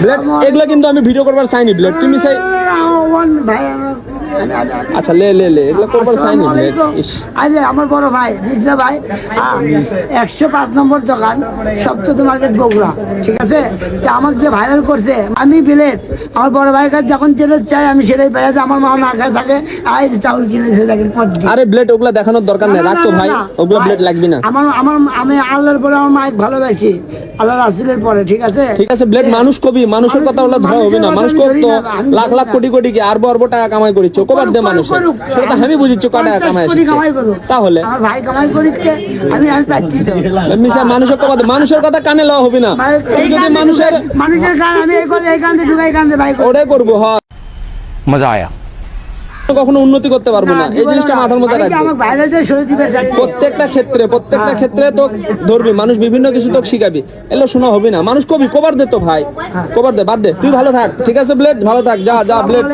Blade এগুলা কিন্তু আমি ভিডিও করবার চাইনি ব্লেড তুমি চাই ভাই আচ্ছা লে লে লে এগুলা করবার চাইনি ব্লেড আজ আমার বড় ভাই মির্জা ভাই 105 নম্বর দোকান সপ্তদী মার্কেট বগুড়া, ঠিক আছে? তো আমাকে যে ভাইরাল করছে আমি বিলেট আমার বড় ভাইয়ের কাছে যখন যেটা চাই আমি সেটাই পাই। আমার মা না খায় থাকে আই চাউল কিনেছে দেখেন। আরে ব্লেড ওগুলা দেখানোর দরকার নেই, রাখতো ভাই, ওগুলা ব্লেড লাগবে না। আমি আল্লাহর পরে আমার মাইক ভালোবাসি, আল্লাহ রাসূলের পরে, ঠিক আছে? ঠিক আছে ব্লেড মানুষ কবি, মানুষের কথা ওগুলা ধরা হবে না। মানুষ করতো লাখ লাখ কোটি কোটি কি আরবো আরবো টাকা কামাই করিচ্ছ, কবার দে মানুষ সেটা তো আমি বুঝিচ্ছ কয় টাকা কামাই তাহলে আমার ভাই কামাই করিচ্ছে আমি পাচ্ছি তো মিশা মানুষের কথা মানুষের কথা কানে লওয়া হবে না। তুই যদি মানুষের গান আমি এই গান ঢুকাই গান ভাই ওটাই করবো। হ্যাঁ মজা আয়া। কখনো উন্নতি করতে পারবো না, এই জিনিসটা মাথার মধ্যে রাখবো। প্রত্যেকটা ক্ষেত্রে তো ধরবি, মানুষ বিভিন্ন কিছু তো শিখাবি, এগুলো শোনা হবে না। মানুষ কবি কবার দে তো ভাই, কবার দে, বাদ দে, তুই ভালো থাক, ঠিক আছে ব্লেড, ভালো থাক, যা যা ব্লেড।